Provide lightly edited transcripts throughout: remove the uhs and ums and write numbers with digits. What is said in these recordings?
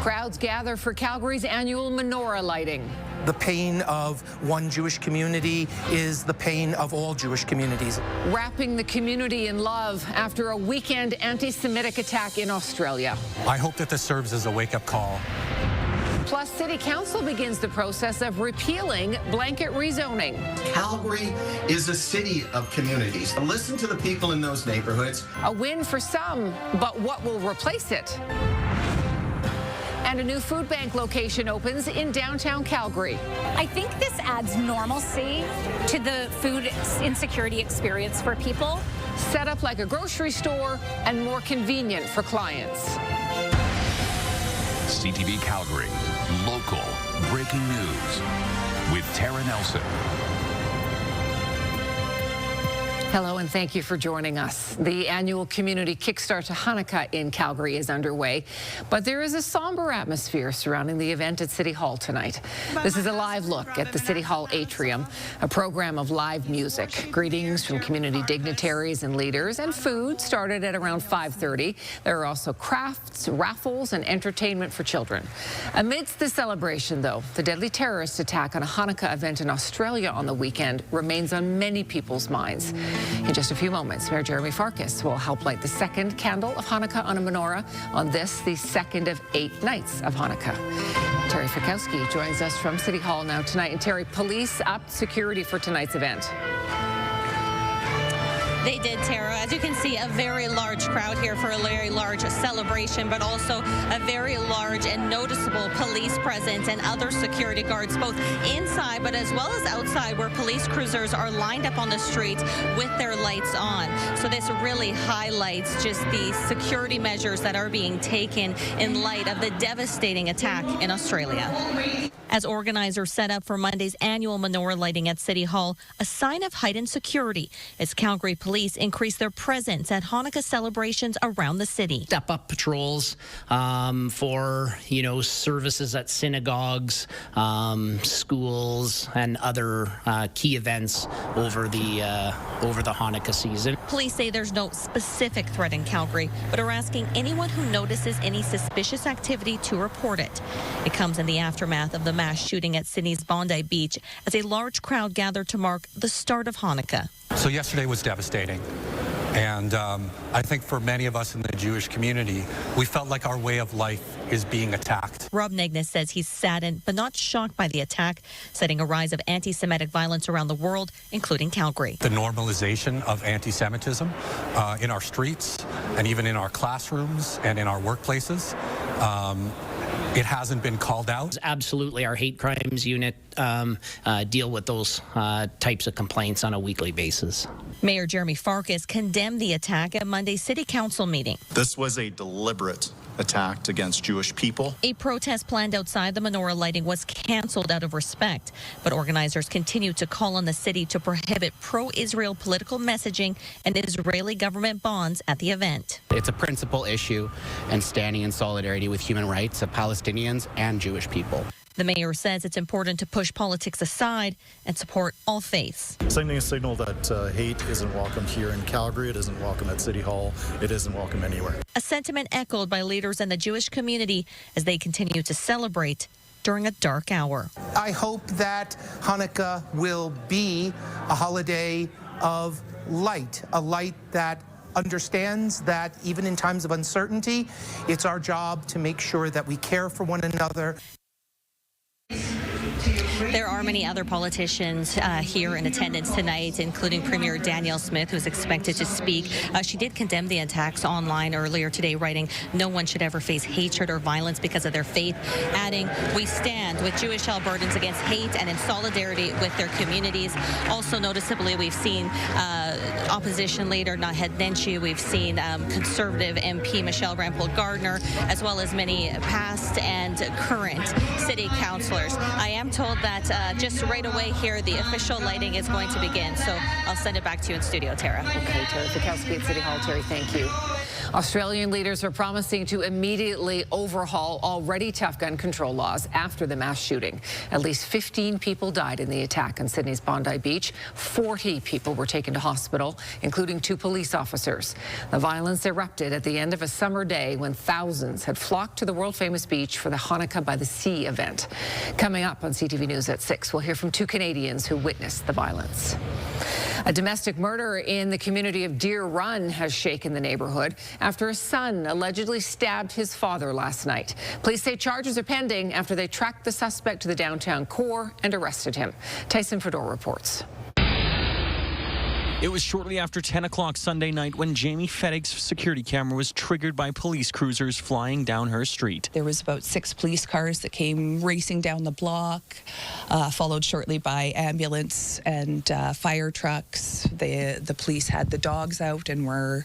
Crowds gather for Calgary's annual menorah lighting. The pain of one Jewish community is the pain of all Jewish communities. Wrapping the community in love after a weekend anti-Semitic attack in Australia. I hope that this serves as a wake-up call. Plus, City Council begins the process of repealing blanket rezoning. Calgary is a city of communities. Listen to the people in those neighborhoods. A win for some, but what will replace it? And a new food bank location opens in downtown Calgary. I think this adds normalcy to the food insecurity experience for people. Set up like a grocery store and more convenient for clients. CTV Calgary, local breaking news with Tara Nelson. Hello and thank you for joining us. The annual community kickstart to Hanukkah in Calgary is underway, but there is a somber atmosphere surrounding the event at City Hall tonight. This is a live look at the City Hall atrium, a program of live music. Greetings from community dignitaries and leaders, and food started at around 5:30. There are also crafts, raffles, and entertainment for children. Amidst the celebration, though, the deadly terrorist attack on a Hanukkah event in Australia on the weekend remains on many people's minds. In just a few moments, Mayor Jeremy Farkas will help light the second candle of Hanukkah on a menorah on this, the second of 8 nights of Hanukkah. Terry Fikowski joins us from City Hall now tonight. And Terry, police upped security for tonight's event. They did, Tara. As you can see, a very large crowd here for a very large celebration, but also a very large and noticeable police presence and other security guards, both inside but as well as outside, where police cruisers are lined up on the street with their lights on. So this really highlights just the security measures that are being taken in light of the devastating attack in Australia. As organizers set up for Monday's annual menorah lighting at City Hall, a sign of heightened security as Calgary police increase their presence at Hanukkah celebrations around the city. Step up patrols for, services at synagogues, schools, and other key events over the Hanukkah season. Police say there's no specific threat in Calgary, but are asking anyone who notices any suspicious activity to report it. It comes in the aftermath of the mass shooting at Sydney's Bondi Beach as a large crowd gathered to mark the start of Hanukkah. So yesterday was devastating. And I think for many of us in the Jewish community, we felt like our way of life is being attacked. Rob Negnes says he's saddened but not shocked by the attack, citing a rise of anti-Semitic violence around the world, including Calgary. The normalization of anti-Semitism in our streets and even in our classrooms and in our workplaces. It hasn't been called out. Absolutely, our hate crimes unit deal with those types of complaints on a weekly basis. Mayor Jeremy Farkas condemned the attack at Monday's City Council meeting. This was a deliberate attack against Jewish people. A protest planned outside the menorah lighting was canceled out of respect, but organizers continue to call on the city to prohibit pro-Israel political messaging and Israeli government bonds at the event. It's a principal issue and standing in solidarity with human rights of Palestinians and Jewish people. The mayor says it's important to push politics aside and support all faiths. Sending a signal that hate isn't welcome here in Calgary, it isn't welcome at City Hall, it isn't welcome anywhere. A sentiment echoed by leaders in the Jewish community as they continue to celebrate during a dark hour. I hope that Hanukkah will be a holiday of light, a light that understands that even in times of uncertainty, it's our job to make sure that we care for one another. There are many other politicians here in attendance tonight, including Premier Danielle Smith, who's expected to speak. She did condemn the attacks online earlier today, writing, "No one should ever face hatred or violence because of their faith," adding, "We stand with Jewish Albertans against hate and in solidarity with their communities." Also noticeably, we've seen opposition leader Naheed Nenshi, we've seen Conservative MP Michelle Rampol-Gardner, as well as many past and current city councillors. I am told that just right away here, the official lighting is going to begin. So I'll send it back to you in studio, Tara. Okay, Terry Fikowski at City Hall. Terry, thank you. Australian leaders are promising to immediately overhaul already tough gun control laws after the mass shooting. At least 15 people died in the attack on Sydney's Bondi Beach. 40 people were taken to hospital. hospital, including 2 police officers. The violence erupted at the end of a summer day when thousands had flocked to the world-famous beach for the Hanukkah by the Sea event. Coming up on CTV News at 6, we'll hear from 2 Canadians who witnessed the violence. A domestic murder in the community of Deer Run has shaken the neighborhood after a son allegedly stabbed his father last night. Police say charges are pending after they tracked the suspect to the downtown core and arrested him. Tyson Fedor reports. It was shortly after 10 o'clock Sunday night when Jamie Fettig's security camera was triggered by police cruisers flying down her street. There was about 6 police cars that came racing down the block, followed shortly by ambulance and fire trucks. The police had the dogs out and were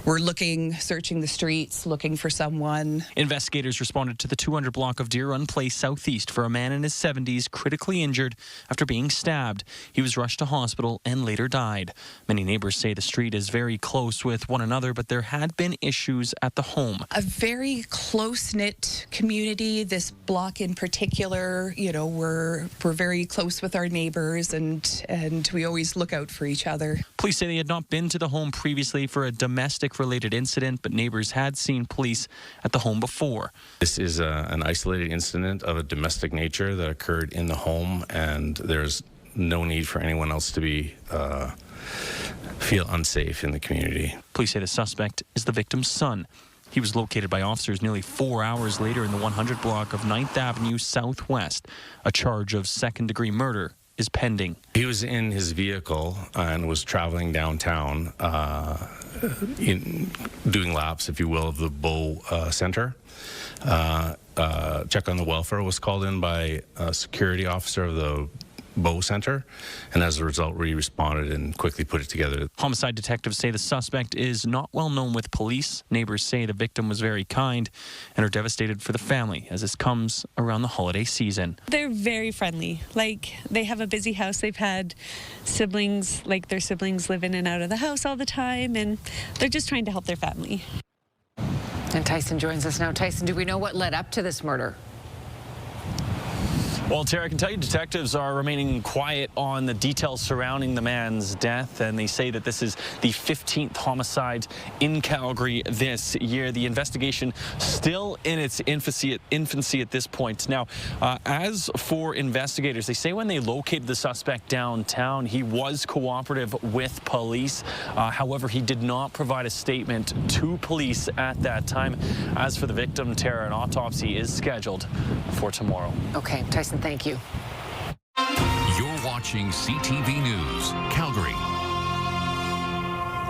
looking, searching the streets, looking for someone. Investigators responded to the 200 block of Deer Run Place Southeast for a man in his 70s critically injured after being stabbed. He was rushed to hospital and later died. Many neighbors say the street is very close with one another, but there had been issues at the home. A very close-knit community. This block in particular, you know, we're very close with our neighbors, and we always look out for each other. Police say they had not been to the home previously for a domestic-related incident, but neighbors had seen police at the home before. This is an isolated incident of a domestic nature that occurred in the home, and there's no need for anyone else to be feel unsafe in the community. Police say the suspect is the victim's son. He was located by officers nearly 4 hours later in the 100 block of 9th Avenue Southwest. A charge of second-degree murder is pending. He was in his vehicle and was traveling downtown, doing laps, if you will, of the Bow Center. Check on the welfare was called in by a security officer of the Bow Center, and as a result, we responded and quickly put it together. Homicide detectives say the suspect is not well known with police. Neighbors say the victim was very kind and are devastated for the family as this comes around the holiday season. They're very friendly. Like, they have a busy house. They've had siblings, like their siblings live in and out of the house all the time, and they're just trying to help their family. And Tyson joins us now. Tyson, do we know what led up to this murder? Well, Tara, I can tell you detectives are remaining quiet on the details surrounding the man's death, and they say that this is the 15th homicide in Calgary this year. The investigation still in its infancy at this point. Now, as for investigators, they say when they located the suspect downtown, he was cooperative with police. However, he did not provide a statement to police at that time. As for the victim, Tara, an autopsy is scheduled for tomorrow. Okay, Tyson, thank you. You're watching CTV News, Calgary.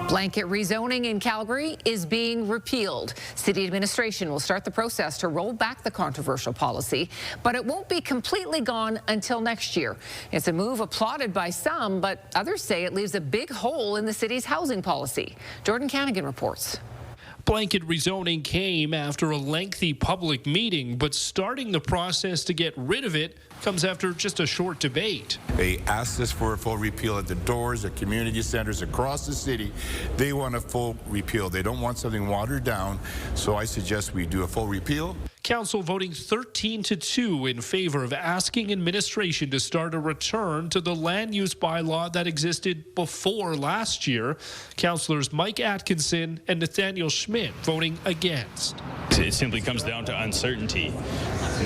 Blanket rezoning in Calgary is being repealed. City administration will start the process to roll back the controversial policy, but it won't be completely gone until next year. It's a move applauded by some, but others say it leaves a big hole in the city's housing policy. Jordan Canagan reports. Blanket rezoning came after a lengthy public meeting, but starting the process to get rid of it comes after just a short debate. They asked us for a full repeal at the doors, at community centers across the city. They want a full repeal. They don't want something watered down, so I suggest we do a full repeal. Council voting 13-2 in favor of asking administration to start a return to the land use bylaw that existed before last year. Councillors Mike Atkinson and Nathaniel Schmidt voting against. It simply comes down to uncertainty.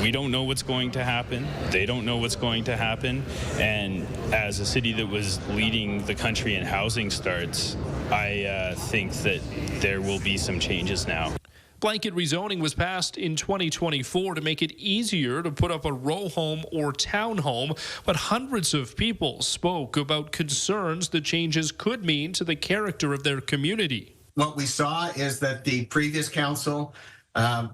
We don't know what's going to happen. They don't know what's going to happen. And as a city that was leading the country in housing starts, I think that there will be some changes now. Blanket rezoning was passed in 2024 to make it easier to put up a row home or townhome, but hundreds of people spoke about concerns the changes could mean to the character of their community. What we saw is that the previous council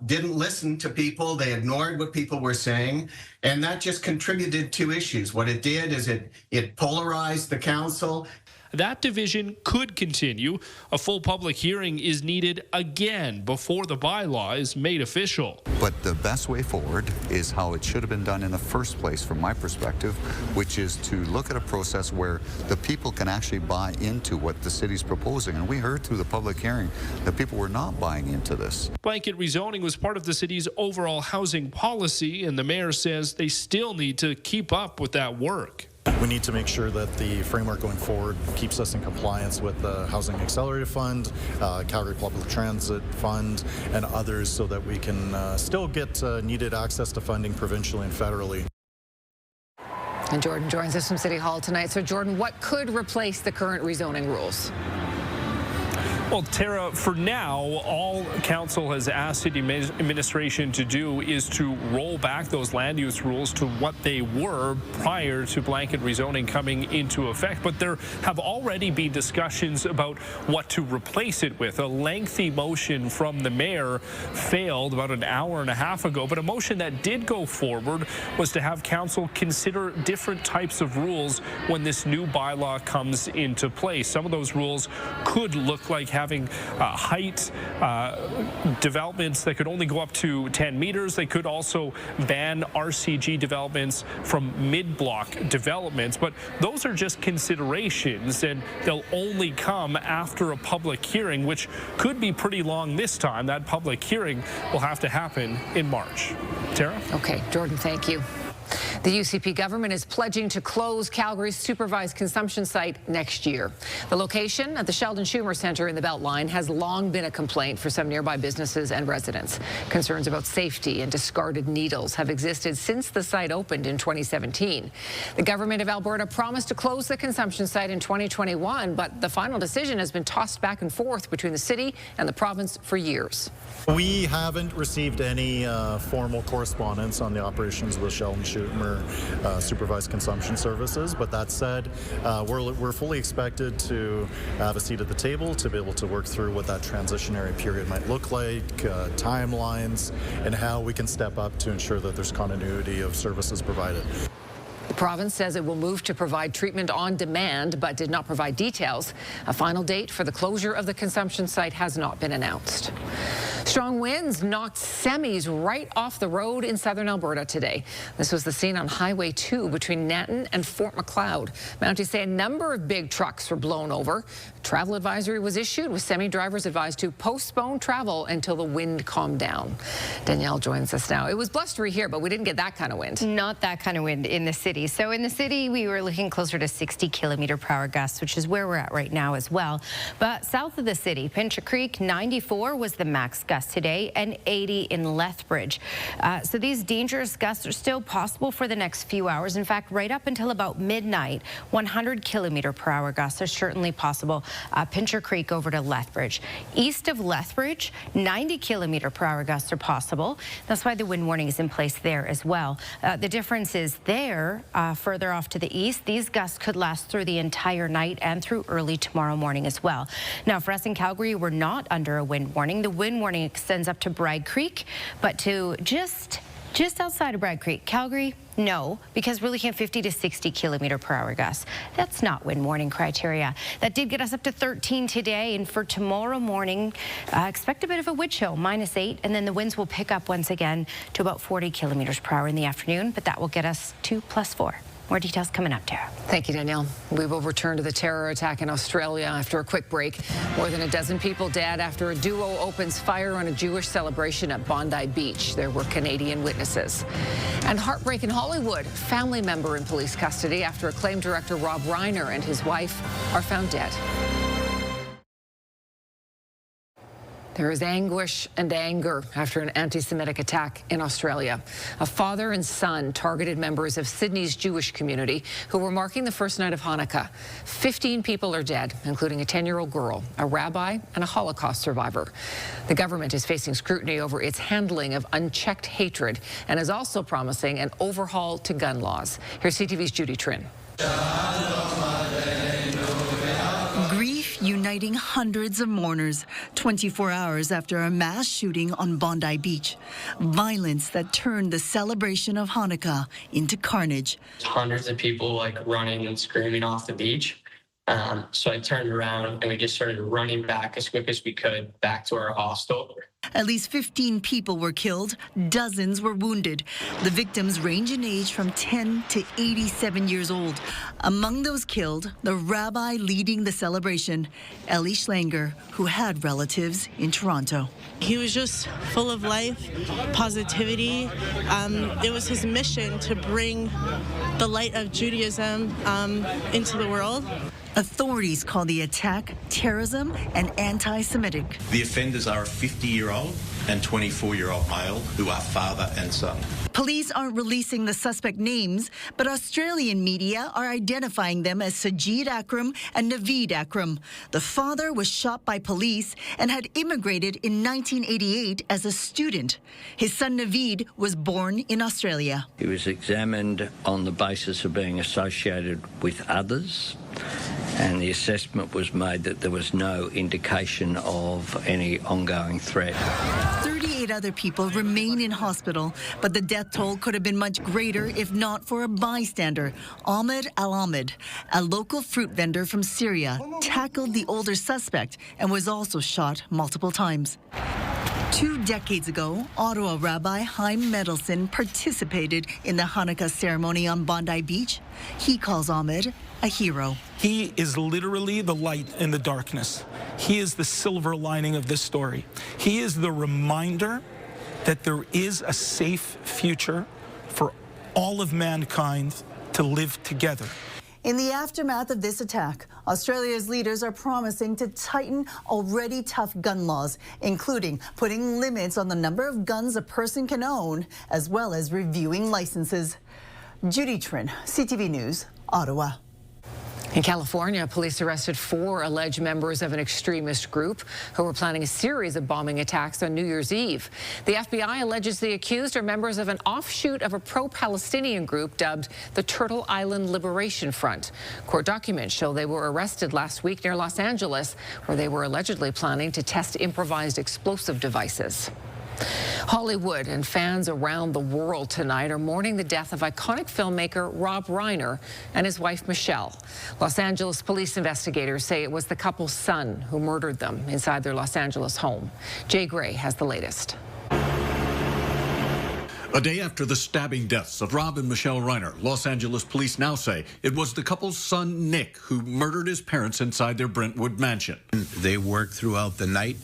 didn't listen to people. They ignored what people were saying, and that just contributed to issues. What it did is it polarized the council. That division could continue. A full public hearing is needed again before the bylaw is made official. But the best way forward is how it should have been done in the first place from my perspective, which is to look at a process where the people can actually buy into what the city's proposing. And we heard through the public hearing that people were not buying into this. Blanket rezoning was part of the city's overall housing policy, and the mayor says they still need to keep up with that work. We need to make sure that the framework going forward keeps us in compliance with the Housing Accelerator Fund, Calgary Public Transit Fund, and others so that we can still get needed access to funding provincially and federally. And Jordan joins us from City Hall tonight. So, Jordan, what could replace the current rezoning rules? Well, Tara, for now, all council has asked city administration to do is to roll back those land use rules to what they were prior to blanket rezoning coming into effect. But there have already been discussions about what to replace it with. A lengthy motion from the mayor failed about an hour and a half ago, but a motion that did go forward was to have council consider different types of rules when this new bylaw comes into place. Some of those rules could look like having height developments that could only go up to 10 meters. They could also ban RCG developments from mid-block developments, but those are just considerations, and they'll only come after a public hearing, which could be pretty long this time. That public hearing will have to happen in March. Tara? Okay, Jordan, thank you. The UCP government is pledging to close Calgary's supervised consumption site next year. The location at the Sheldon Schumer Centre in the Beltline has long been a complaint for some nearby businesses and residents. Concerns about safety and discarded needles have existed since the site opened in 2017. The government of Alberta promised to close the consumption site in 2021, but the final decision has been tossed back and forth between the city and the province for years. We haven't received any formal correspondence on the operations of the Sheldon Schumer supervised consumption services, but that said, we're fully expected to have a seat at the table to be able to work through what that transitionary period might look like, timelines, and how we can step up to ensure that there's continuity of services provided. The province says it will move to provide treatment on demand, but did not provide details. A final date for the closure of the consumption site has not been announced. Strong winds knocked semis right off the road in southern Alberta today. This was the scene on Highway 2 between Nanton and Fort Macleod. Mounties say a number of big trucks were blown over. A travel advisory was issued, with semi drivers advised to postpone travel until the wind calmed down. Danielle joins us now. It was blustery here, but we didn't get that kind of wind. Not that kind of wind in the city. So in the city, we were looking closer to 60-kilometer-per-hour gusts, which is where we're at right now as well. But south of the city, Pincher Creek, 94 was the max gust today, and 80 in Lethbridge. So these dangerous gusts are still possible for the next few hours. In fact, right up until about midnight, 100-kilometer-per-hour gusts are certainly possible. Pincher Creek over to Lethbridge. East of Lethbridge, 90-kilometer-per-hour gusts are possible. That's why the wind warning is in place there as well. The difference is there, further off to the east, these gusts could last through the entire night and through early tomorrow morning as well. Now, for us in Calgary, we're not under a wind warning. The wind warning extends up to Bragg Creek, but to just outside of Bragg Creek, Calgary, no, because we're looking at 50 to 60-kilometer-per-hour gusts. That's not wind warning criteria. That did get us up to 13 today, and for tomorrow morning, expect a bit of a wind chill, -8, and then the winds will pick up once again to about 40 kilometers per hour in the afternoon, but that will get us to +4. More details coming up, Tara. Thank you, Danielle. We will return to the terror attack in Australia after a quick break. More than a dozen people dead after a duo opens fire on a Jewish celebration at Bondi Beach. There were Canadian witnesses. And heartbreak in Hollywood. Family member in police custody after acclaimed director Rob Reiner and his wife are found dead. There is anguish and anger after an anti-Semitic attack in Australia. A father and son targeted members of Sydney's Jewish community who were marking the first night of Hanukkah. 15 people are dead, including a 10-year-old girl, a rabbi, and a Holocaust survivor. The government is facing scrutiny over its handling of unchecked hatred and is also promising an overhaul to gun laws. Here's CTV's Judy Trin. Uniting hundreds of mourners 24 hours after a mass shooting on Bondi Beach. Violence that turned the celebration of Hanukkah into carnage. Hundreds of people running and screaming off the beach. So I turned around and we just started running back as quick as we could back to our hostel. At least 15 people were killed, dozens were wounded. The victims range in age from 10 to 87 years old. Among those killed, the rabbi leading the celebration, Eli Schlanger, who had relatives in Toronto. He was just full of life, positivity. It was his mission to bring the light of Judaism into the world. Authorities call the attack terrorism and anti-Semitic. The offenders are a 50-year-old and 24-year-old male who are father and son. Police aren't releasing the suspect names, but Australian media are identifying them as Sajid Akram and Naveed Akram. The father was shot by police and had immigrated in 1988 as a student. His son Naveed was born in Australia. He was examined on the basis of being associated with others, and the assessment was made that there was no indication of any ongoing threat. 38 other people remain in hospital, but the death toll could have been much greater if not for a bystander. Ahmed Al-Ahmed, a local fruit vendor from Syria, tackled the older suspect and was also shot multiple times. 2 decades ago, Ottawa Rabbi Chaim Mendelson participated in the Hanukkah ceremony on Bondi Beach. He calls Ahmed a hero. He is literally the light in the darkness. He is the silver lining of this story. He is the reminder that there is a safe future for all of mankind to live together. In the aftermath of this attack, Australia's leaders are promising to tighten already tough gun laws, including putting limits on the number of guns a person can own, as well as reviewing licenses. Judy Trin, CTV News, Ottawa. In California, police arrested 4 alleged members of an extremist group who were planning a series of bombing attacks on New Year's Eve. The FBI alleges the accused are members of an offshoot of a pro-Palestinian group dubbed the Turtle Island Liberation Front. Court documents show they were arrested last week near Los Angeles, where they were allegedly planning to test improvised explosive devices. Hollywood and fans around the world tonight are mourning the death of iconic filmmaker Rob Reiner and his wife Michelle. Los Angeles police investigators say it was the couple's son who murdered them inside their Los Angeles home. Jay Gray has the latest. A day after the stabbing deaths of Rob and Michelle Reiner, Los Angeles police now say it was the couple's son, Nick, who murdered his parents inside their Brentwood mansion. They worked throughout the night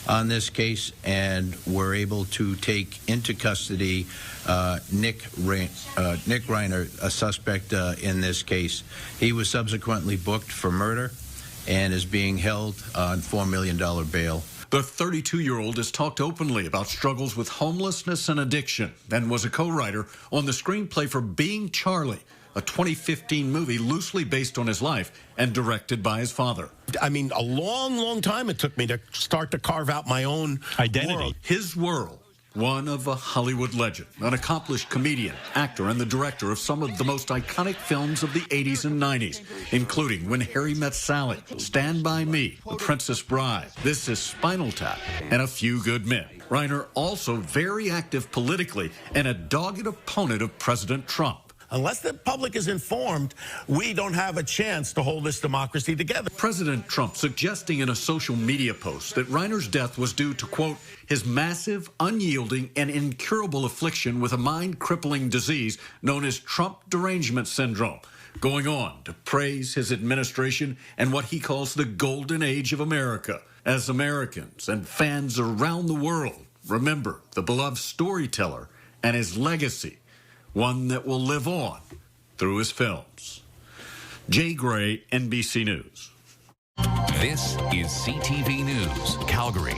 on this case and were able to take into custody Nick Reiner, a suspect in this case. He was subsequently booked for murder and is being held on $4 million bail. The 32-year-old has talked openly about struggles with homelessness and addiction and was a co-writer on the screenplay for Being Charlie, a 2015 movie loosely based on his life and directed by his father. I mean, a long, long time it took me to start to carve out my own identity. World. His world, one of a Hollywood legend, an accomplished comedian, actor, and the director of some of the most iconic films of the 80s and 90s, including When Harry Met Sally, Stand By Me, The Princess Bride, This Is Spinal Tap, and A Few Good Men. Reiner also very active politically and a dogged opponent of President Trump. Unless the public is informed, we don't have a chance to hold this democracy together. President Trump suggesting in a social media post that Reiner's death was due to, quote, his massive, unyielding, and incurable affliction with a mind-crippling disease known as Trump derangement syndrome, going on to praise his administration and what he calls the golden age of America. As Americans and fans around the world remember the beloved storyteller and his legacy, one that will live on through his films. Jay Gray, NBC News. This is CTV News, Calgary.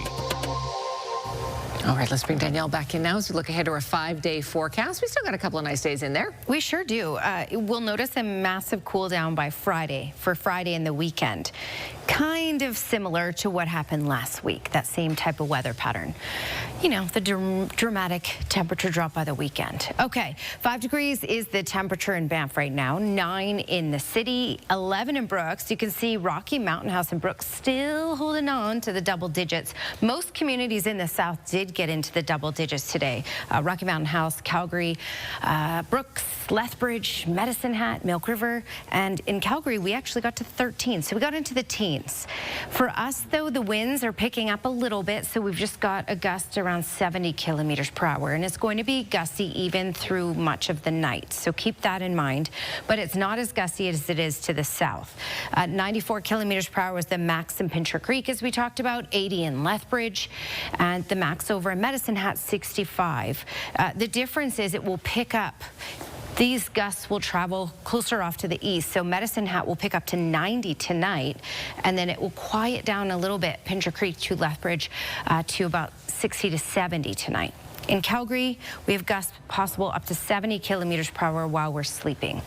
All right, let's bring Danielle back in now as we look ahead to our 5-day forecast. We still got a couple of nice days in there. We sure do. We'll notice a massive cool down by Friday, for Friday and the weekend. Kind of similar to what happened last week, that same type of weather pattern. You know, the dramatic temperature drop by the weekend. Okay, 5 degrees is the temperature in Banff right now, 9 in the city, 11 in Brooks. You can see Rocky Mountain House and Brooks still holding on to the double digits. Most communities in the south did get into the double digits today. Rocky Mountain House, Calgary, Brooks, Lethbridge, Medicine Hat, Milk River, and in Calgary we actually got to 13, so we got into the teens. For us though, the winds are picking up a little bit, so we've just got a gust around 70 kilometers per hour, and it's going to be gusty even through much of the night, so keep that in mind. But it's not as gusty as it is to the south. 94 kilometers per hour was the max in Pincher Creek, as we talked about, 80 in Lethbridge, and the max over in Medicine Hat, 65. The difference is it will pick up. These gusts will travel closer off to the east, so Medicine Hat will pick up to 90 tonight, and then it will quiet down a little bit, Pincher Creek to Lethbridge, to about 60 to 70 tonight. In Calgary, we have gusts possible up to 70 kilometers per hour while we're sleeping.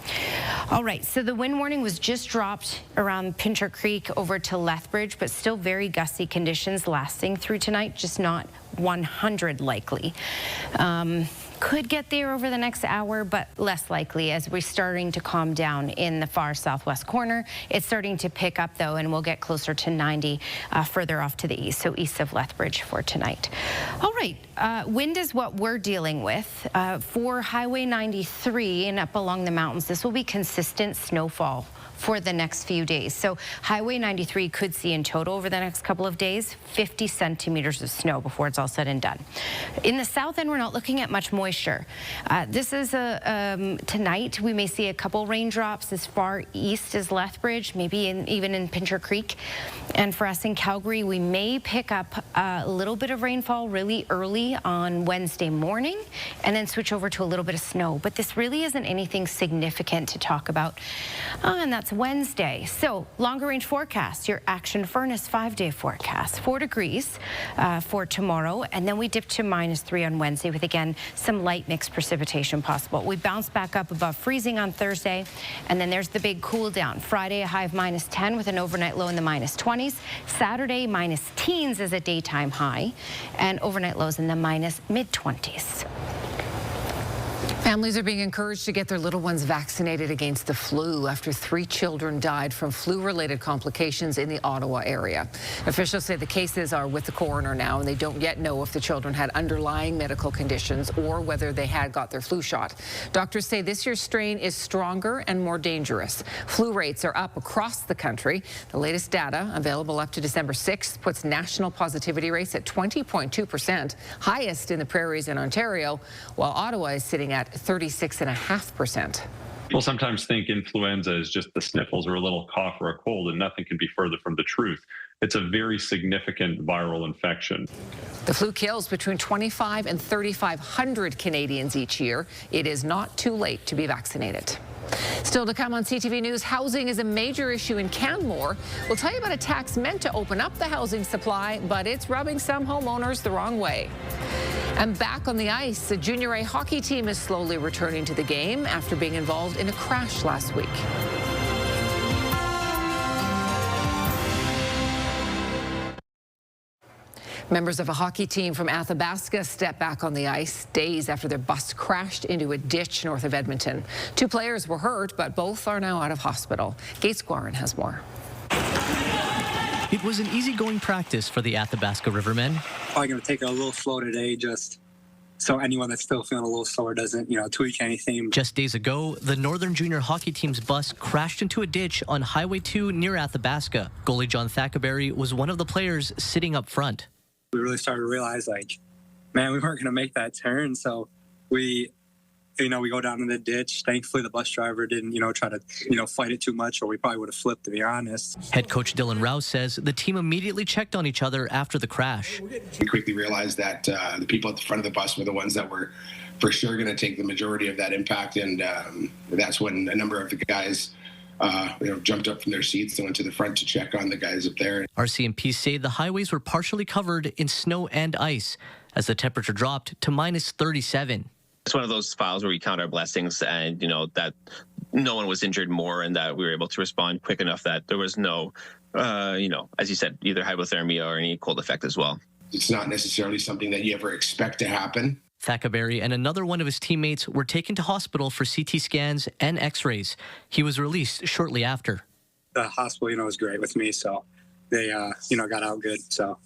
All right, so the wind warning was just dropped around Pincher Creek over to Lethbridge, but still very gusty conditions lasting through tonight, just not 100 likely. Could get there over the next hour, but less likely as we're starting to calm down in the far southwest corner. It's starting to pick up though, and we'll get closer to 90 further off to the east, so east of Lethbridge for tonight. All right, wind is what we're dealing with. For Highway 93 and up along the mountains, this will be consistent snowfall for the next few days. So Highway 93 could see in total over the next couple of days 50 centimeters of snow before it's all said and done. In the south end, we're not looking at much moisture. This is tonight we may see a couple raindrops as far east as Lethbridge, maybe even in Pincher Creek. And for us in Calgary, we may pick up a little bit of rainfall really early on Wednesday morning and then switch over to a little bit of snow. But this really isn't anything significant to talk about. And that's Wednesday. So longer range forecast, your Action Furnace 5-day forecast, 4 degrees for tomorrow, and then we dip to -3 on Wednesday with again some light mixed precipitation possible. We bounce back up above freezing on Thursday, and then there's the big cool down. Friday a high of -10 with an overnight low in the -20s. Saturday -teens as a daytime high, and overnight lows in the mid-20s. Families are being encouraged to get their little ones vaccinated against the flu after 3 children died from flu-related complications in the Ottawa area. Officials say the cases are with the coroner now, and they don't yet know if the children had underlying medical conditions or whether they had got their flu shot. Doctors say this year's strain is stronger and more dangerous. Flu rates are up across the country. The latest data, available up to December 6th, puts national positivity rates at 20.2%, highest in the prairies in Ontario, while Ottawa is sitting at 36.5%. People sometimes think influenza is just the sniffles or a little cough or a cold, and nothing can be further from the truth. It's a very significant viral infection. The flu kills between 2,500 and 3,500 Canadians each year. It is not too late to be vaccinated. Still to come on CTV News, housing is a major issue in Canmore. We'll tell you about a tax meant to open up the housing supply, but it's rubbing some homeowners the wrong way. And back on the ice, the Junior A hockey team is slowly returning to the game after being involved in a crash last week. Members of a hockey team from Athabasca step back on the ice days after their bus crashed into a ditch north of Edmonton. 2 players were hurt, but both are now out of hospital. Gates Guarin has more. It was an easygoing practice for the Athabasca Rivermen. Probably going to take it a little slow today, just so anyone that's still feeling a little slower doesn't, tweak anything. Just days ago, the Northern Junior hockey team's bus crashed into a ditch on Highway 2 near Athabasca. Goalie John Thackerberry was one of the players sitting up front. We really started to realize, man, we weren't going to make that turn. So we go down in the ditch. Thankfully, the bus driver didn't, try to, fight it too much, or we probably would have flipped, to be honest. Head coach Dylan Rouse says the team immediately checked on each other after the crash. We quickly realized that the people at the front of the bus were the ones that were for sure going to take the majority of that impact. And that's when a number of the guys jumped up from their seats and went to the front to check on the guys up there. RCMP say the highways were partially covered in snow and ice as the temperature dropped to -37. It's one of those files where we count our blessings and, that no one was injured more and that we were able to respond quick enough that there was no, as you said, either hypothermia or any cold effect as well. It's not necessarily something that you ever expect to happen. Thackerberry and another one of his teammates were taken to hospital for CT scans and x-rays. He was released shortly after. The hospital, was great with me, so they, got out good. So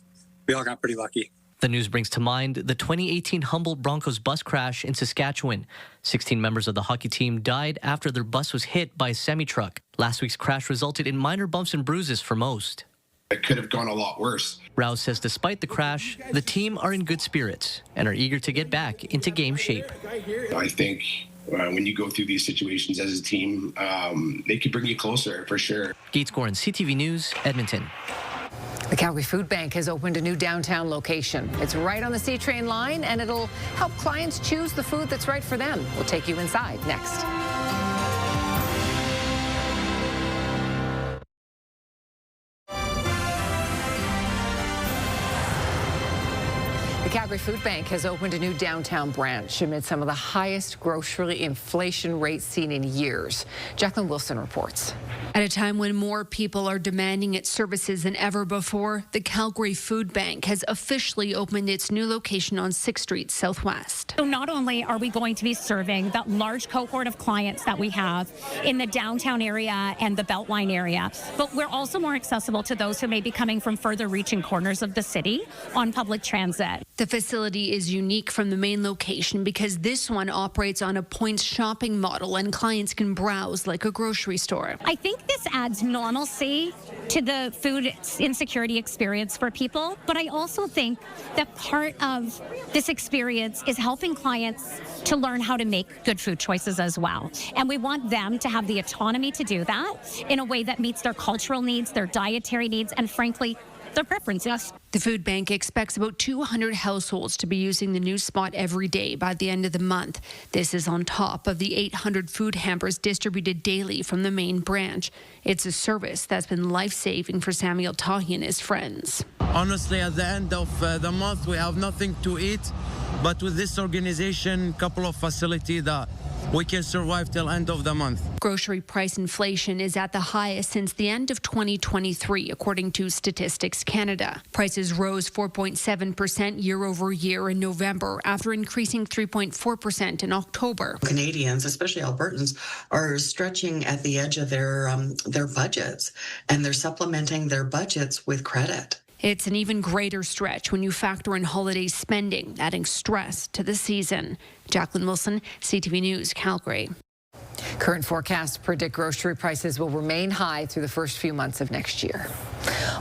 we all got pretty lucky. The news brings to mind the 2018 Humboldt Broncos bus crash in Saskatchewan. 16 members of the hockey team died after their bus was hit by a semi-truck. Last week's crash resulted in minor bumps and bruises for most. It could have gone a lot worse. Rouse says despite the crash, the team are in good spirits and are eager to get back into game shape. I think when you go through these situations as a team, they could bring you closer for sure. Gates Gorin, CTV News, Edmonton. The Calgary Food Bank has opened a new downtown location. It's right on the C-Train line, and it'll help clients choose the food that's right for them. We'll take you inside next. The Calgary Food Bank has opened a new downtown branch amid some of the highest grocery inflation rates seen in years. Jacqueline Wilson reports. At a time when more people are demanding its services than ever before, the Calgary Food Bank has officially opened its new location on 6th Street Southwest. So not only are we going to be serving that large cohort of clients that we have in the downtown area and the Beltline area, but we're also more accessible to those who may be coming from further reaching corners of the city on public transit. The facility is unique from the main location because this one operates on a points shopping model and clients can browse like a grocery store. I think this adds normalcy to the food insecurity experience for people, but I also think that part of this experience is helping clients to learn how to make good food choices as well. And we want them to have the autonomy to do that in a way that meets their cultural needs, their dietary needs, and frankly, their preferences. The food bank expects about 200 households to be using the new spot every day by the end of the month. This is on top of the 800 food hampers distributed daily from the main branch. It's a service that's been life-saving for Samuel Tahi and his friends. Honestly, at the end of the month, we have nothing to eat, but with this organization, couple of facilities that we can survive till end of the month. Grocery price inflation is at the highest since the end of 2023, according to Statistics Canada. Prices rose 4.7% year over year in November after increasing 3.4% in October. Canadians, especially Albertans, are stretching at the edge of their budgets, and they're supplementing their budgets with credit. It's an even greater stretch when you factor in holiday spending, adding stress to the season. Jacqueline Wilson, CTV News, Calgary. Current forecasts predict grocery prices will remain high through the first few months of next year.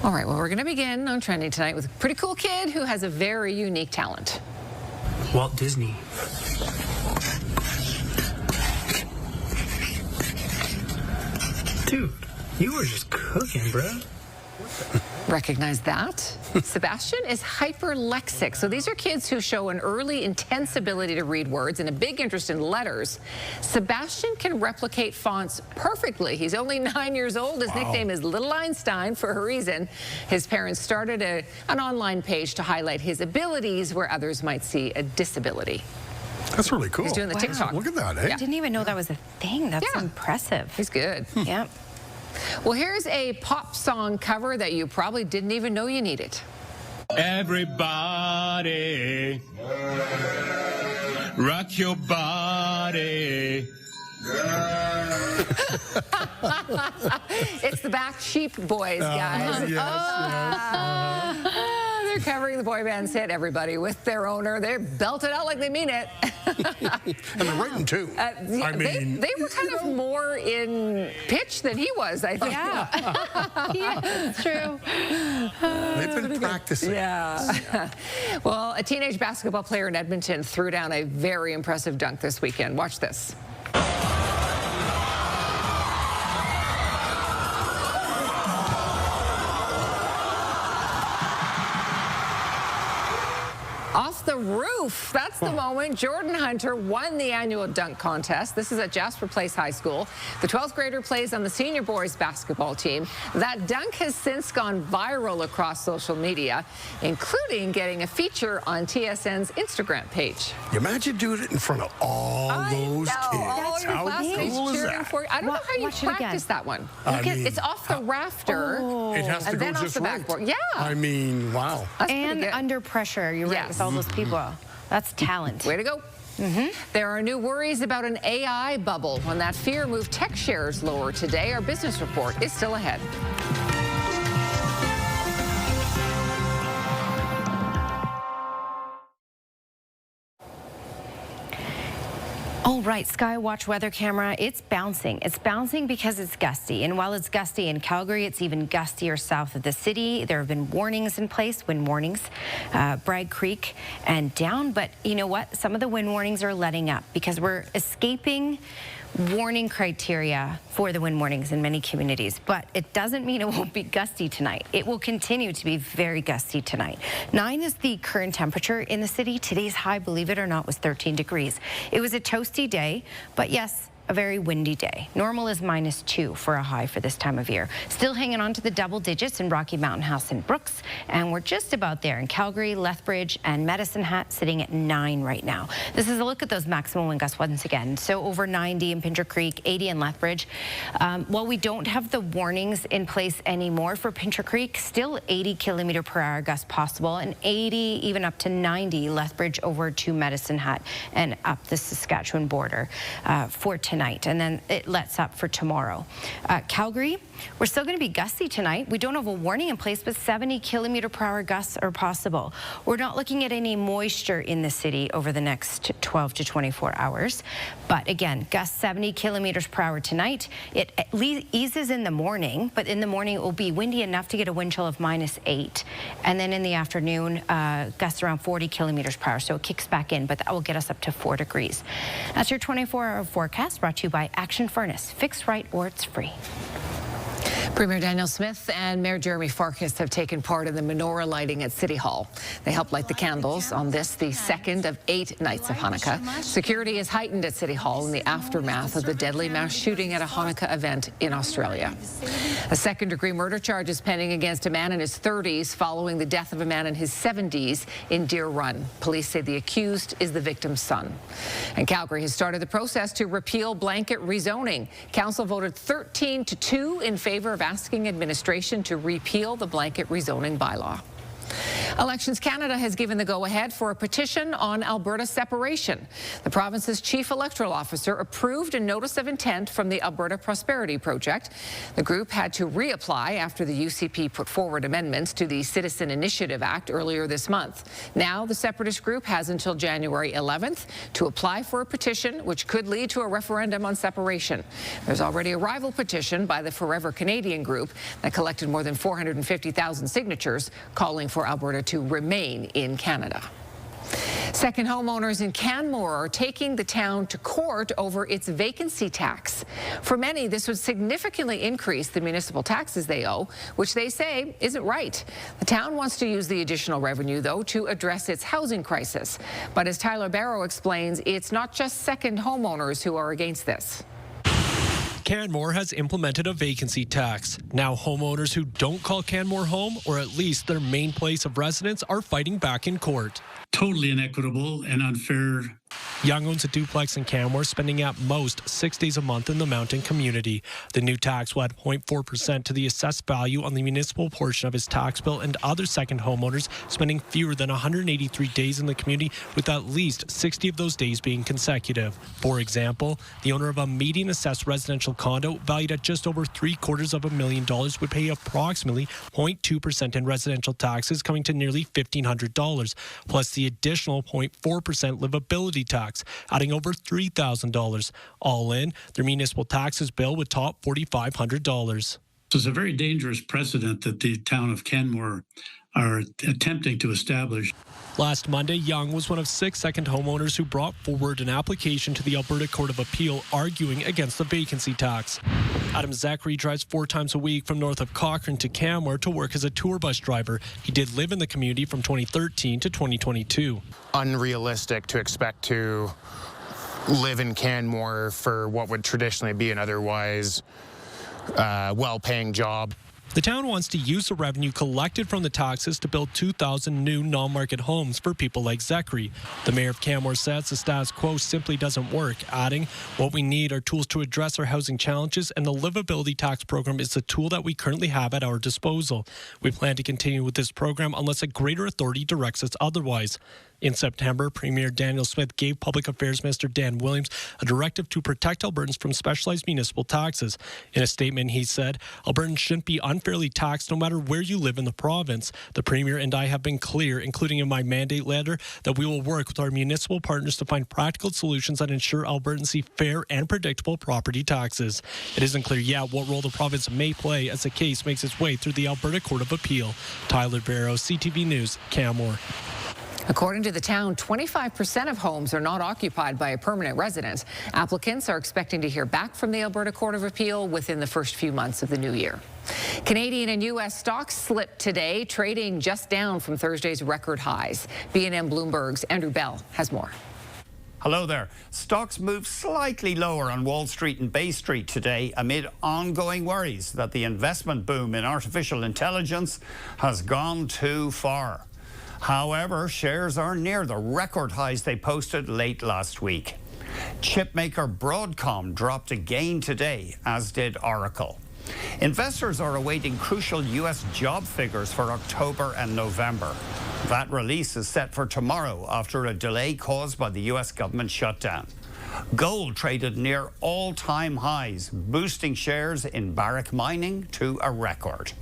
All right, well, we're going to begin on Trending tonight with a pretty cool kid who has a very unique talent. Walt Disney. Dude, you were just cooking, bro. Recognize that? Sebastian is hyperlexic. So these are kids who show an early, intense ability to read words and a big interest in letters. Sebastian can replicate fonts perfectly. He's only 9 years old. His nickname is Little Einstein for a reason. His parents started an online page to highlight his abilities where others might see a disability. That's really cool. He's doing the TikTok. Look at that, eh? I didn't even know that was a thing. That's impressive. He's good. Yep. Well, here's a pop song cover that you probably didn't even know you needed. Everybody, rock your body. It's the Back Sheep Boys, guys. They're covering the boy band's hit, Everybody, with their owner. They belt it out like they mean it. And they're writing too. They were kind of more in pitch than he was, I think. Yeah, that's true. They've been practicing. Yeah. Well, a teenage basketball player in Edmonton threw down a very impressive dunk this weekend. Watch this. Off the roof. That's the moment. Jordan Hunter won the annual dunk contest. This is at Jasper Place High School. The 12th grader plays on the senior boys basketball team. That dunk has since gone viral across social media, including getting a feature on TSN's Instagram page. You imagine doing it in front of all those kids. How cool is that? I don't know how you practice that one. It's off the rafter. It has to and go then just off the right. backboard. Yeah. I mean, wow. And under pressure, you're right, with all those people. That's talent. Way to go. There are new worries about an AI bubble. When that fear moved tech shares lower today, our business report is still ahead. Oh, right. Skywatch weather camera. It's bouncing. It's bouncing because it's gusty. And while it's gusty in Calgary, it's even gustier south of the city. There have been warnings in place, wind warnings, Bragg Creek and down. But you know what? Some of the wind warnings are letting up because we're escaping warning criteria for the wind warnings in many communities, but it doesn't mean it won't be gusty tonight. It will continue to be very gusty tonight. 9 is the current temperature in the city. Today's high, believe it or not, was 13 degrees. It was a toasty day, but yes, a very windy day. Normal is -2 for a high for this time of year. Still hanging on to the double digits in Rocky Mountain House and Brooks, and we're just about there in Calgary, Lethbridge, and Medicine Hat, sitting at 9 right now. This is a look at those maximum wind gusts once again. So over 90 in Pincher Creek, 80 in Lethbridge. While we don't have the warnings in place anymore for Pincher Creek, still 80 km/h gusts possible, and 80, even up to 90 Lethbridge over to Medicine Hat and up the Saskatchewan border for tonight, and then it lets up for tomorrow. Calgary, we're still going to be gusty tonight. We don't have a warning in place, but 70 km/h gusts are possible. We're not looking at any moisture in the city over the next 12 to 24 hours. But again, gusts 70 km/h tonight. It eases in the morning, but in the morning it will be windy enough to get a wind chill of -8. And then in the afternoon, gusts around 40 km/h. So it kicks back in, but that will get us up to 4 degrees. That's your 24-hour forecast, brought to you by Action Furnace. Fix right or it's free. Premier Daniel Smith and Mayor Jeremy Farkas have taken part in the menorah lighting at City Hall. They helped light the candles on this, the second of 8 nights of Hanukkah. Security is heightened at City Hall in the aftermath of the deadly mass shooting at a Hanukkah event in Australia. A second-degree murder charge is pending against a man in his 30s following the death of a man in his 70s in Deer Run. Police say the accused is the victim's son. And Calgary has started the process to repeal blanket rezoning. Council voted 13-2 in favor of asking administration to repeal the blanket rezoning bylaw. Elections Canada has given the go-ahead for a petition on Alberta separation. The province's chief electoral officer approved a notice of intent from the Alberta Prosperity Project. The group had to reapply after the UCP put forward amendments to the Citizen Initiative Act earlier this month. Now the separatist group has until January 11th to apply for a petition which could lead to a referendum on separation. There's already a rival petition by the Forever Canadian group that collected more than 450,000 signatures calling for Alberta to remain in Canada. Second homeowners in Canmore are taking the town to court over its vacancy tax. For many, this would significantly increase the municipal taxes they owe, which they say isn't right. The town wants to use the additional revenue, though, to address its housing crisis. But as Tyler Barrow explains, it's not just second homeowners who are against this. Canmore has implemented a vacancy tax. Now homeowners who don't call Canmore home, or at least their main place of residence, are fighting back in court. Totally inequitable and unfair. Young owns a duplex in Canmore, spending at most 6 days a month in the mountain community. The new tax will add 0.4% to the assessed value on the municipal portion of his tax bill, and other second homeowners spending fewer than 183 days in the community, with at least 60 of those days being consecutive. For example, the owner of a median assessed residential condo valued at just over $750,000 would pay approximately 0.2% in residential taxes, coming to nearly $1,500, plus the additional 0.4% livability tax, adding over $3,000. All in, their municipal taxes bill would top $4,500. So it's a very dangerous precedent that the town of Canmore are attempting to establish. Last Monday, Young was one of 6 second homeowners who brought forward an application to the Alberta Court of Appeal arguing against the vacancy tax. Adam Zachary drives 4 times a week from north of Cochrane to Canmore to work as a tour bus driver. He did live in the community from 2013 to 2022. Unrealistic to expect to live in Canmore for what would traditionally be an otherwise well-paying job. The town wants to use the revenue collected from the taxes to build 2,000 new non-market homes for people like Zachary. The mayor of Canmore says the status quo simply doesn't work, adding, "What we need are tools to address our housing challenges, and the livability tax program is the tool that we currently have at our disposal. We plan to continue with this program unless a greater authority directs us otherwise." In September, Premier Daniel Smith gave Public Affairs Minister Dan Williams a directive to protect Albertans from specialized municipal taxes. In a statement, he said, Albertans shouldn't be unfairly taxed no matter where you live in the province. The Premier and I have been clear, including in my mandate letter, that we will work with our municipal partners to find practical solutions that ensure Albertans see fair and predictable property taxes. It isn't clear yet what role the province may play as the case makes its way through the Alberta Court of Appeal. Tyler Barrow, CTV News, Canmore. According to the town, 25% of homes are not occupied by a permanent resident. Applicants are expecting to hear back from the Alberta Court of Appeal within the first few months of the new year. Canadian and U.S. stocks slipped today, trading just down from Thursday's record highs. BNN Bloomberg's Andrew Bell has more. Hello there. Stocks moved slightly lower on Wall Street and Bay Street today amid ongoing worries that the investment boom in artificial intelligence has gone too far. However, shares are near the record highs they posted late last week. Chipmaker Broadcom dropped again today, as did Oracle. Investors are awaiting crucial U.S. job figures for October and November. That release is set for tomorrow after a delay caused by the U.S. government shutdown. Gold traded near all-time highs, boosting shares in Barrick Mining to a record.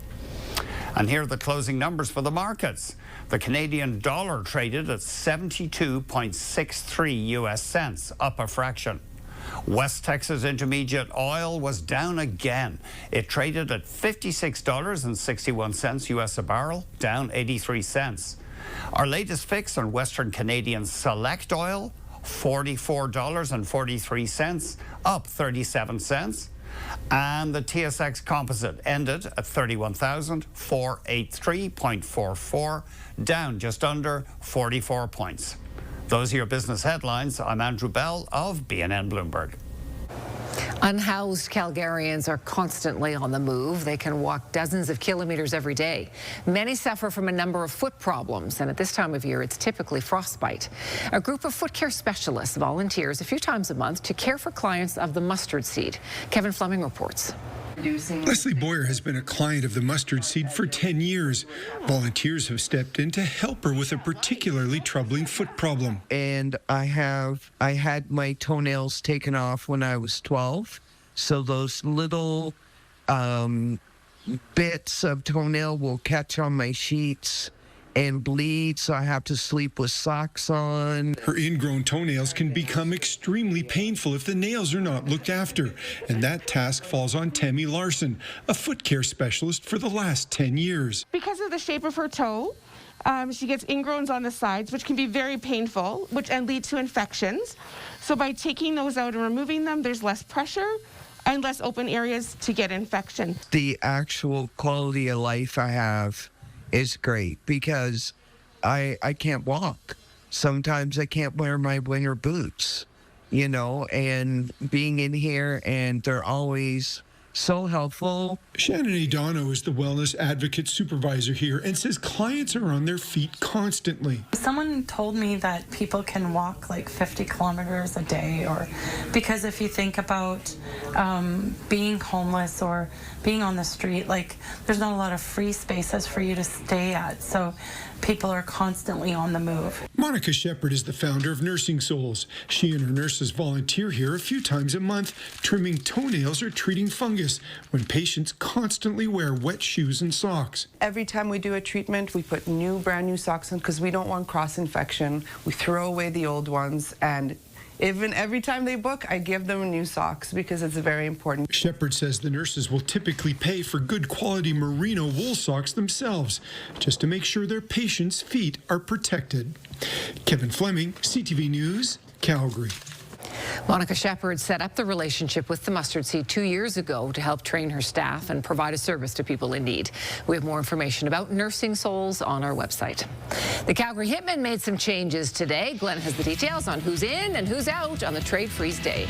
And here are the closing numbers for the markets. The Canadian dollar traded at 72.63 U.S. cents, up a fraction. West Texas Intermediate oil was down again. It traded at $56.61 U.S. a barrel, down 83 cents. Our latest fix on Western Canadian Select oil, $44.43, up 37 cents. And the TSX Composite ended at 31,483.44, down just under 44 points. Those are your business headlines. I'm Andrew Bell of BNN Bloomberg. Unhoused Calgarians are constantly on the move. They can walk dozens of kilometers every day. Many suffer from a number of foot problems, and at this time of year, it's typically frostbite. A group of foot care specialists volunteers a few times a month to care for clients of the mustard seed. Kevin Fleming reports. Leslie Boyer has been a client of the mustard seed for 10 years. Volunteers have stepped in to help her with a particularly troubling foot problem. And I had my toenails taken off when I was 12. So those little bits of toenail will catch on my sheets and bleed, so I have to sleep with socks on. Her ingrown toenails can become extremely painful if the nails are not looked after, and that task falls on Tammy Larson, a foot care specialist for the last 10 years. Because of the shape of her toe, she gets ingrowns on the sides, which can be very painful, and lead to infections. So by taking those out and removing them, there's less pressure and less open areas to get infection. The actual quality of life I have is great because I can't walk. Sometimes I can't wear my winter boots, and being in here, and they're always so helpful. Shannon Adano is the wellness advocate supervisor here and says clients are on their feet constantly. Someone told me that people can walk like 50 kilometers a day, or because if you think about being homeless or being on the street, there's not a lot of free spaces for you to stay at. So people are constantly on the move. Monica Shepard is the founder of Nursing Souls. She and her nurses volunteer here a few times a month, trimming toenails or treating fungus when patients constantly wear wet shoes and socks. Every time we do a treatment, we put brand new socks on because we don't want cross-infection. We throw away the old ones, and even every time they book, I give them new socks because it's very important. Shepard says the nurses will typically pay for good quality merino wool socks themselves, just to make sure their patients' feet are protected. Kevin Fleming, CTV News, Calgary. Monica Shepard set up the relationship with the mustard seed 2 years ago to help train her staff and provide a service to people in need. We have more information about Nursing Souls on our website. The Calgary Hitmen made some changes today. Glenn has the details on who's in and who's out on the Trade Freeze Day.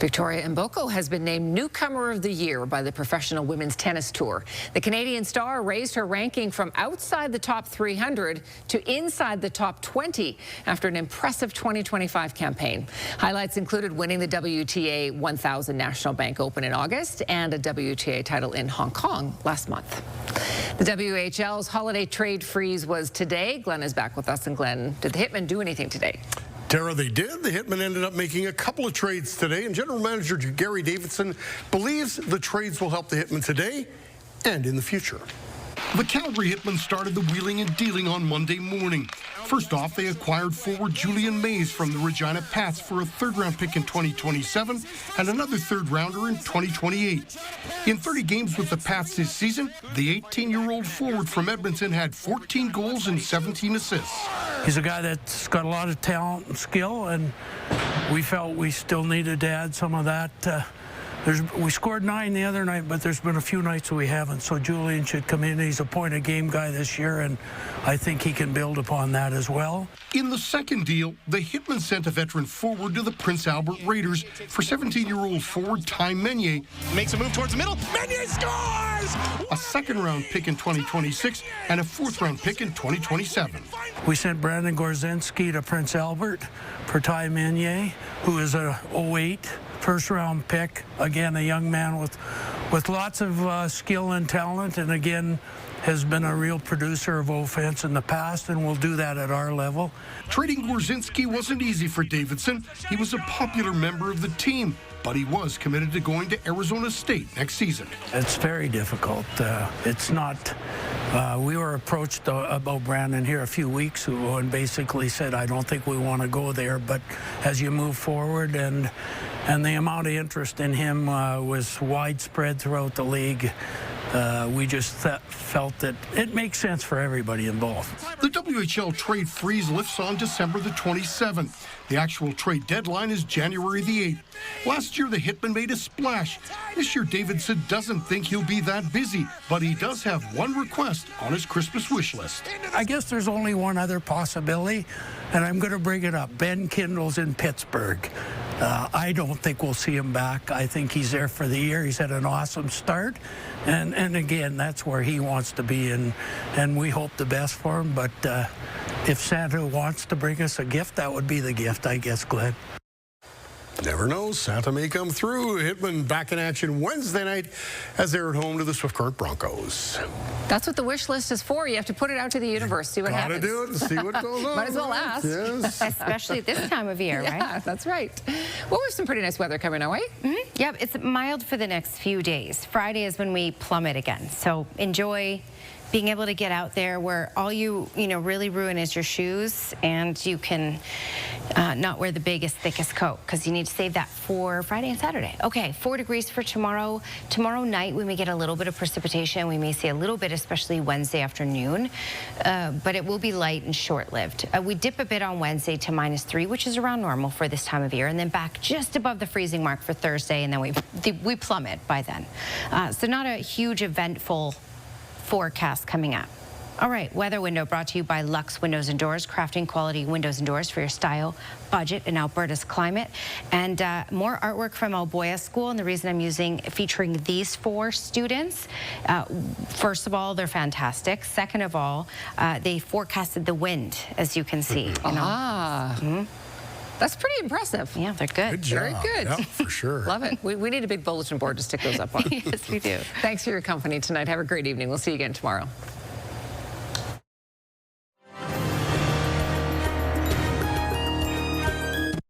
Victoria Mboko has been named Newcomer of the Year by the Professional Women's Tennis Tour. The Canadian star raised her ranking from outside the top 300 to inside the top 20 after an impressive 2025 campaign. Highlights included winning the WTA 1000 National Bank Open in August and a WTA title in Hong Kong last month. The WHL's holiday trade freeze was today. Glenn is back with us. And Glenn, did the Hitmen do anything today? Tara, they did. The Hitmen ended up making a couple of trades today, and General Manager Gary Davidson believes the trades will help the Hitmen today and in the future. The Calgary Hitmen started the wheeling and dealing on Monday morning. First off, they acquired forward Julian Mays from the Regina Pats for a third-round pick in 2027 and another third-rounder in 2028. In 30 games with the Pats this season, the 18-year-old forward from Edmonton had 14 goals and 17 assists. He's a guy that's got a lot of talent and skill, and we felt we still needed to add some of that. We scored 9 the other night, but there's been a few nights we haven't, so Julian should come in. He's a point-a-game guy this year, and I think he can build upon that as well. In the second deal, the Hitmen sent a veteran forward to the Prince Albert Raiders for 17-year-old forward Ty Menier. Makes a move towards the middle. Menier scores! A second-round pick in 2026 and a fourth-round pick in 2027. We sent Brandon Gorzinski to Prince Albert for Ty Menier, who is a 08 first-round pick. Again, a young man with lots of skill and talent, and again, has been a real producer of offense in the past, and will do that at our level. Trading Gorzinski wasn't easy for Davidson. He was a popular member of the team, but he was committed to going to Arizona State next season. It's very difficult. It's not... we were approached about Brandon here a few weeks ago and basically said, I don't think we want to go there, but as you move forward and the amount of interest in him was widespread throughout the league, we just felt that it makes sense for everybody involved. The WHL trade freeze lifts on December the 27th. The actual trade deadline is January the 8th. Last year, the Hitmen made a splash. This year, Davidson doesn't think he'll be that busy, but he does have one request on his Christmas wish list. I guess there's only one other possibility, and I'm going to bring it up. Ben Kindle's in Pittsburgh. I don't think we'll see him back. I think he's there for the year. He's had an awesome start. And again, that's where he wants to be, and we hope the best for him. But if Santa wants to bring us a gift, that would be the gift, I guess, Glenn. Never know, Santa may come through. Hitmen back in action Wednesday night as they're at home to the Swift Current Broncos. That's what the wish list is for. You have to put it out to the universe, see what happens. Gotta do it and see what goes on. Might as well ask. Yes. Especially at this time of year, right? Yeah, that's right. Well, we have some pretty nice weather coming our way. Yep, it's mild for the next few days. Friday is when we plummet again, so enjoy being able to get out there where all you really ruin is your shoes, and you can not wear the biggest, thickest coat because you need to save that for Friday and Saturday. Okay, 4 degrees for tomorrow. Tomorrow night we may get a little bit of precipitation. We may see a little bit, especially Wednesday afternoon, but it will be light and short-lived. We dip a bit on Wednesday to -3, which is around normal for this time of year, and then back just above the freezing mark for Thursday, and then we plummet by then. So not a huge eventful forecast coming up. All right, weather window brought to you by Lux Windows and Doors, crafting quality windows and doors for your style, budget, and Alberta's climate. And more artwork from Alboya School, and the reason I'm featuring these 4 students, first of all, they're fantastic. Second of all, they forecasted the wind, as you can see. That's pretty impressive. Yeah, they're good. Good job. Very good. Yeah, for sure. Love it. We need a big bulletin board to stick those up on. Yes, we do. Thanks for your company tonight. Have a great evening. We'll see you again tomorrow.